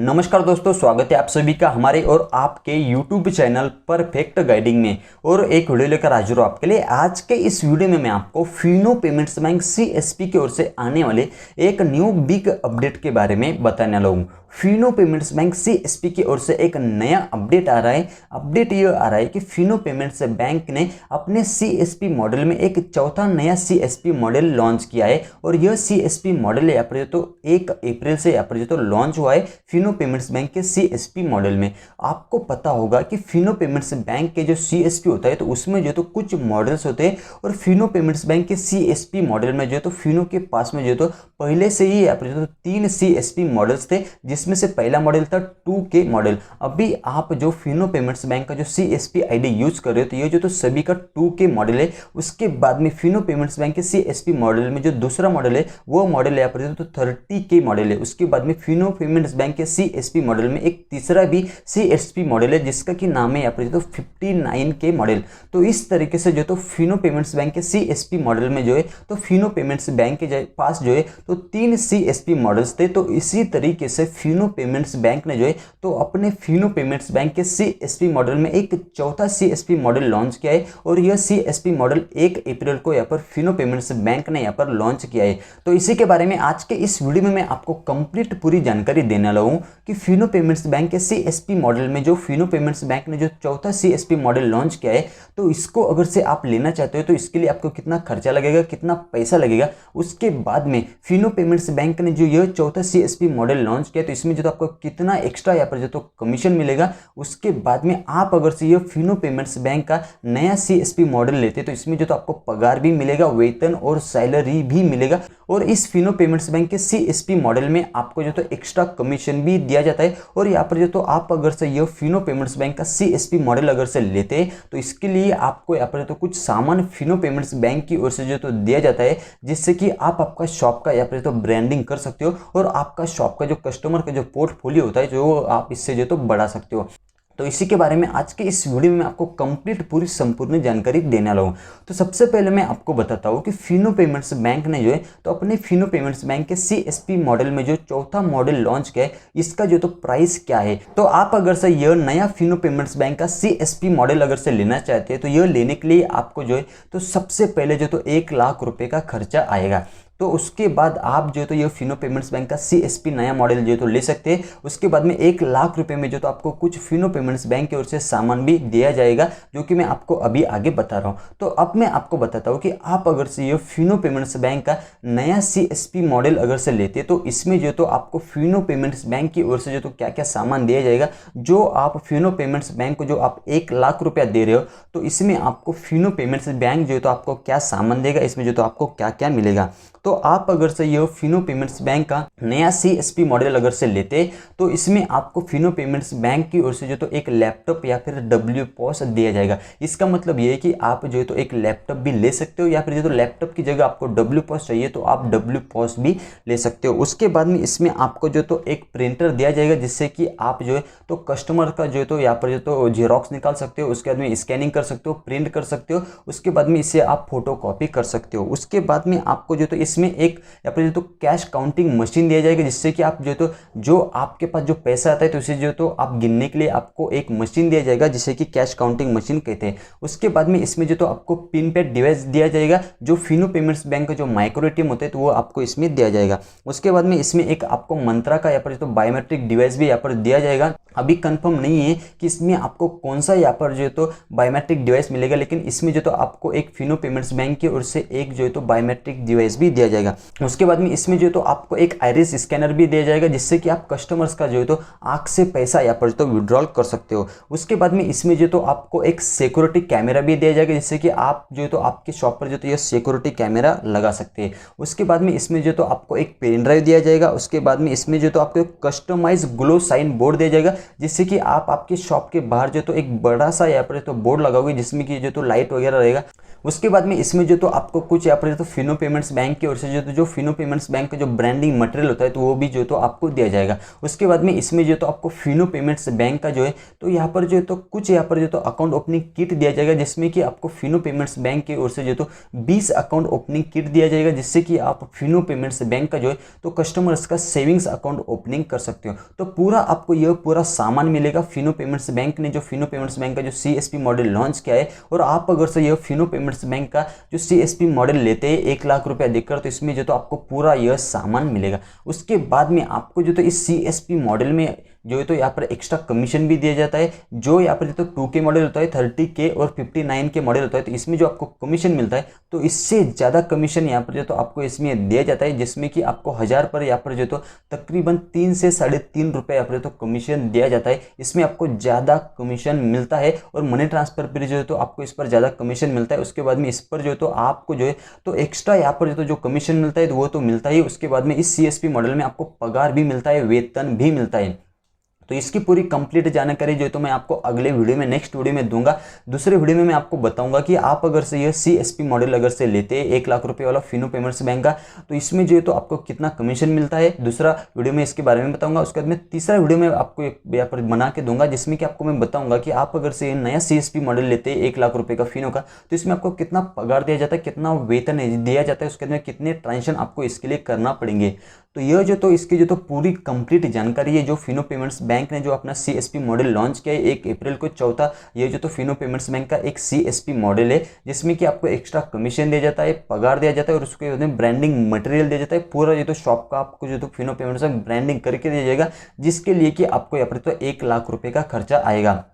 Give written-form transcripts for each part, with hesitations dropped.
नमस्कार दोस्तों, स्वागत है आप सभी का हमारे और आपके YouTube चैनल परफेक्ट गाइडिंग में। और एक वीडियो लेकर हाजिर हूं आपके लिए। आज के इस वीडियो में मैं आपको फिनो पेमेंट्स बैंक CSP की ओर से आने वाले एक न्यू बिग अपडेट के बारे में बताने वाला हूं। फिनो पेमेंट्स बैंक CSP की ओर से एक नया अपडेट आ रहा है। अपडेट ये आ रहा है कि फिनो पेमेंट्स बैंक ने अपने CSP मॉडल में एक चौथा नया CSP मॉडल लॉन्च किया है। और यह CSP मॉडल यहाँ पर तो 1 अप्रैल से यहाँ पर तो लॉन्च हुआ है फिनो पेमेंट्स बैंक के CSP मॉडल में। आपको पता होगा कि फिनो पेमेंट्स बैंक के जो CSP होता है तो उसमें जो तो कुछ मॉडल्स होते हैं, और फिनो पेमेंट्स बैंक के CSP मॉडल में जो तो फिनो के पास में जो तो पहले से ही यहाँ पर जो 3 CSP मॉडल्स थे, जिसमें से पहला मॉडल था 2K मॉडल। अभी आप जो फिनो पेमेंट्स बैंक का जो CSP ID यूज कर रहे हो तो ये जो तो सभी का 2K मॉडल है। उसके बाद में फिनो पेमेंट्स बैंक के CSP मॉडल में जो दूसरा मॉडल है वो मॉडल यहाँ पर तो 30K मॉडल है। उसके बाद में फिनो पेमेंट्स बैंक के CSP मॉडल में एक तीसरा भी CSP मॉडल है जिसका कि नाम है यहाँ पर तो 59K मॉडल। तो इस तरीके से जो तो फिनो पेमेंट्स बैंक के CSP मॉडल में जो है तो फिनो पेमेंट्स बैंक के पास जो है तो 3 CSP मॉडल्स थे। तो इसी तरीके से फिनो पेमेंट्स बैंक ने जो है तो अपने फिनो पेमेंट्स बैंक के CSP मॉडल में एक चौथा CSP मॉडल लॉन्च किया है। और यह CSP मॉडल 1 अप्रैल को यहाँ पर फिनो पेमेंट्स बैंक ने यहाँ पर लॉन्च किया है। तो इसी के बारे में आज के इस वीडियो में मैं आपको कंप्लीट पूरी जानकारी देने वाला हूँ कि फिनो पेमेंट्स बैंक के CSP मॉडल में जो फिनो पेमेंट्स बैंक ने जो चौथा CSP मॉडल लॉन्च किया है तो इसको अगर से आप लेना चाहते हो तो इसके लिए आपको कितना खर्चा लगेगा, कितना पैसा लगेगा। उसके बाद में फिनो पेमेंट्स बैंक ने जो यह चौथा CSP मॉडल लॉन्च किया तो इसमें जो तो आपको कितना एक्स्ट्रा यहाँ पर जो तो कमीशन मिलेगा। उसके बाद में आप अगर से ये फिनो पेमेंट्स बैंक का नया CSP मॉडल लेते तो इसमें जो तो आपको पगार भी मिलेगा, वेतन और सैलरी भी मिलेगा। और इस फिनो पेमेंट्स बैंक के CSP मॉडल में आपको जो तो एक्स्ट्रा कमीशन भी दिया जाता है। और यहाँ पर जो तो आप अगर से ये फिनो पेमेंट्स बैंक का CSP मॉडल अगर से लेते हैं तो इसके लिए आपको यहाँ पर तो कुछ सामान फिनो पेमेंट्स बैंक की ओर से जो तो दिया जाता है, जिससे कि आप आपका शॉप का यहाँ पर तो ब्रांडिंग कर सकते हो और आपका शॉप का जो कस्टमर का जो पोर्टफोलियो होता है जो आप इससे जो तो बढ़ा सकते हो। तो इसी के बारे में आज के इस वीडियो में आपको कंप्लीट पूरी संपूर्ण जानकारी देने वाला हूं। तो सबसे पहले मैं आपको बताता हूं कि फिनो पेमेंट्स बैंक ने जो है तो अपने फिनो पेमेंट्स बैंक के CSP मॉडल में जो चौथा मॉडल लॉन्च किया है इसका जो तो प्राइस क्या है। तो आप अगर से यह नया फिनो पेमेंट्स बैंक का CSP मॉडल अगर से लेना चाहते हैं तो यह लेने के लिए आपको जो है तो सबसे पहले जो तो 1 लाख रुपए का खर्चा आएगा। तो उसके बाद आप जो तो ये फिनो पेमेंट्स बैंक का CSP नया मॉडल जो तो ले सकते हैं। उसके बाद में 1 लाख रुपए में जो तो आपको कुछ फिनो पेमेंट्स बैंक की ओर से सामान भी दिया जाएगा, जो कि मैं आपको अभी आगे बता रहा हूँ। तो अब मैं आपको बताता हूँ कि आप अगर से ये फिनो पेमेंट्स बैंक का नया CSP मॉडल अगर से लेते तो इसमें जो तो आपको फिनो पेमेंट्स बैंक की ओर से जो तो क्या क्या सामान दिया जाएगा। जो आप फिनो पेमेंट्स बैंक को जो आप 1 लाख रुपया दे रहे हो तो इसमें आपको फिनो पेमेंट्स बैंक जो तो आपको क्या सामान देगा, इसमें जो तो आपको क्या क्या मिलेगा। तो आप अगर से ये फिनो पेमेंट्स बैंक का नया CSP मॉडल अगर से लेते तो इसमें आपको फिनो पेमेंट्स बैंक की ओर से जो तो एक लैपटॉप या फिर WPOS दिया जाएगा। इसका मतलब ये है कि आप जो है तो एक लैपटॉप भी ले सकते हो, या फिर जो तो लैपटॉप की जगह आपको WPOS चाहिए तो आप WPOS भी ले सकते हो। उसके बाद में इसमें आपको जो तो एक प्रिंटर दिया जाएगा, जिससे कि आप जो है तो कस्टमर का जो है तो यहाँ पर जो तो जेरोक्स निकाल सकते हो, उसके बाद में स्कैनिंग कर सकते हो, प्रिंट कर सकते हो। उसके बाद में इसे आप फोटो कॉपी कर सकते हो। उसके बाद में आपको जो तो इसमें एक या फिर जो तो कैश काउंटिंग मशीन दिया जाएगा, जिससे कि आप जो तो जो आपके पास जो पैसा आता है तो उसे जो तो आप गिनने के लिए आपको एक मशीन दिया जाएगा, जिसे कि कैश काउंटिंग मशीन कहते हैं। उसके बाद में इसमें जो तो आपको पिन पैड डिवाइस दिया जाएगा, जो फिनो पेमेंट्स बैंक का जो माइक्रो ATM होता है तो वो आपको इसमें दिया जाएगा। उसके बाद में इसमें एक आपको मंत्रा का यहाँ पर जो बायोमेट्रिक डिवाइस भी यहाँ पर दिया जाएगा। अभी कंफर्म नहीं है कि इसमें आपको कौन सा यहाँ पर जो तो बायोमेट्रिक डिवाइस मिलेगा, लेकिन इसमें जो तो आपको एक फिनो पेमेंट्स बैंक की ओर से एक जो है तो बायोमेट्रिक डिवाइस भी दिया जाएगा। उसके बाद में इसमें जो तो आपको एक आइरिस स्कैनर भी दिया जाएगा, जिससे कि आप कस्टमर्स का जो है तो आंख से पैसा यहाँ पर तो विड्रॉल कर सकते हो। उसके बाद में इसमें जो तो आपको एक सिक्योरिटी कैमरा भी दिया जाएगा, जिससे कि आप जो है तो आपके शॉप पर जो तो ये सिक्योरिटी कैमरा लगा सकते हैं। उसके बाद में इसमें जो तो आपको एक पेन ड्राइव दिया जाएगा। उसके बाद में इसमें जो तो आपको कस्टमाइज ग्लो साइन बोर्ड दिया जाएगा, जिससे कि आप आपके शॉप के बाहर जो तो एक बड़ा सा यहाँ पर तो बोर्ड लगाओगे जिसमें कि जो तो लाइट वगैरह रहेगा। उसके बाद में इसमें जो तो आपको कुछ यहाँ पर तो फिनो पेमेंट्स बैंक की ओर से जो फिनो पेमेंट्स बैंक का जो ब्रांडिंग मटेरियल होता है तो वो भी जो तो आपको दिया जाएगा। उसके बाद में इसमें जो तो आपको फिनो पेमेंट्स बैंक का जो है तो यहाँ पर जो तो कुछ यहाँ पर जो तो अकाउंट ओपनिंग किट दिया जाएगा, जिसमें कि आपको फिनो पेमेंट्स बैंक की ओर से जो तो 20 अकाउंट ओपनिंग किट दिया जाएगा, जिससे कि आप फिनो पेमेंट्स बैंक का जो है तो कस्टमर्स का सेविंग्स अकाउंट ओपनिंग कर सकते हो। तो पूरा आपको यह पूरा सामान मिलेगा। फिनो पेमेंट्स बैंक ने जो फिनो पेमेंट्स बैंक का जो CSP मॉडल लॉन्च किया है, और आप अगर से यह फिनो पेमेंट्स बैंक का जो CSP मॉडल लेते हैं 1 लाख रुपया देकर, तो इसमें जो तो आपको पूरा यह सामान मिलेगा। उसके बाद में आपको जो तो इस CSP मॉडल में जो है तो यहाँ पर एक्स्ट्रा कमीशन भी दिया जाता है। जो यहाँ पर तो 2K मॉडल होता है, 30K और 59K मॉडल होता है, तो इसमें जो आपको कमीशन मिलता है तो इससे ज़्यादा कमीशन यहाँ पर जो तो आपको इसमें दिया जाता है, जिसमें कि आपको 1000 पर यहाँ पर जो तो तकरीबन 3 से 3.5 रुपये यहाँ पर तो कमीशन दिया जाता है। इसमें आपको ज़्यादा कमीशन मिलता है, और मनी ट्रांसफर पर जो है तो आपको इस पर ज़्यादा कमीशन मिलता है। उसके बाद में इस पर जो है तो आपको जो है तो एक्स्ट्रा यहाँ पर जो कमीशन मिलता है तो वो तो मिलता ही। उसके बाद में इस CSP मॉडल में आपको पगार भी मिलता है, वेतन भी मिलता है। तो इसकी पूरी कंप्लीट जानकारी जो है तो मैं आपको अगले वीडियो में, नेक्स्ट वीडियो में दूंगा। दूसरे वीडियो में मैं आपको बताऊंगा कि आप अगर से ये CSP मॉडल अगर से लेते हैं 1 लाख रुपए वाला फिनो पेमेंट्स बैंक का, तो इसमें जो है तो आपको कितना कमीशन मिलता है। दूसरा वीडियो में इसके बारे में बताऊंगा। उसके बाद में तीसरा वीडियो में आपको यहाँ पर बना के दूंगा, जिसमें कि आपको मैं बताऊंगा कि आप अगर से नया CSP मॉडल लेते हैं 1 लाख रुपए का फिनो का, तो इसमें आपको कितना पगार दिया जाता है, कितना वेतन दिया जाता है, उसके बाद में कितने ट्रांजेक्शन आपको इसके लिए करना पड़ेंगे। तो यह जो तो इसकी जो तो पूरी कंप्लीट जानकारी है जो फिनो पेमेंट्स बैंक ने जो अपना CSP मॉडल लॉन्च किया है 1 अप्रैल को, चौथा ये जो तो फिनो पेमेंट्स बैंक का एक CSP मॉडल है, जिसमें कि आपको एक्स्ट्रा कमीशन दिया जाता है, पगार दिया जाता है, और उसके बाद में ब्रांडिंग मटेरियल दिया जाता है। पूरा ये तो शॉप का आपको जो तो फिनो पेमेंट्स बैंक ब्रांडिंग करके दिया जाएगा, जिसके लिए कि आपको यहाँ पर तो 1 लाख रुपये का खर्चा आएगा।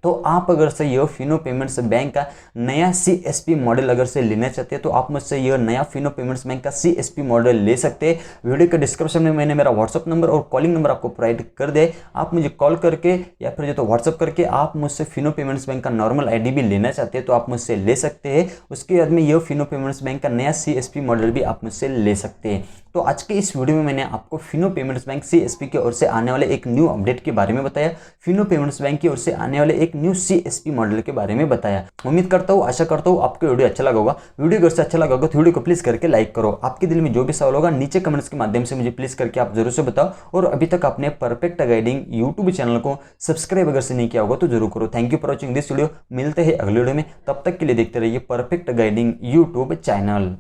तो आप अगर से यह फिनो पेमेंट्स बैंक का नया CSP मॉडल अगर से लेना चाहते हैं, तो आप मुझसे यह नया फिनो पेमेंट्स बैंक का CSP मॉडल ले सकते हैं। वीडियो के डिस्क्रिप्शन में मैंने मेरा व्हाट्सअप नंबर और कॉलिंग नंबर आपको प्रोवाइड कर दिया है। आप मुझे कॉल करके या फिर जो तो व्हाट्सअप करके आप मुझसे फिनो पेमेंट्स बैंक का नॉर्मल ID भी लेना चाहते हैं तो आप मुझसे ले सकते हैं। उसके बाद में यह फिनो पेमेंट्स बैंक का नया CSP मॉडल भी आप मुझसे ले सकते हैं। तो आज के इस वीडियो में मैंने आपको फिनो पेमेंट्स बैंक CSP की ओर से आने वाले एक न्यू अपडेट के बारे में बताया, फिनो पेमेंट्स बैंक की ओर से आने वाले एक न्यू CSP मॉडल के बारे में बताया। उम्मीद करता हूँ, आशा करता हूँ आपको वीडियो अच्छा लगा होगा। वीडियो अगर से अच्छा लगा होगा तो वीडियो को प्लीज करके लाइक करो। आपके दिल में जो भी सवाल होगा नीचे कमेंट्स के माध्यम से मुझे प्लीज करके आप जरूर से बताओ। और अभी तक आपने परफेक्ट गाइडिंग यूट्यूब चैनल को सब्सक्राइब अगर से नहीं किया होगा तो जरूर करो। Thank you for watching this video. मिलते हैं अगले वीडियो में, तब तक के लिए देखते रहिए परफेक्ट गाइडिंग यूट्यूब चैनल।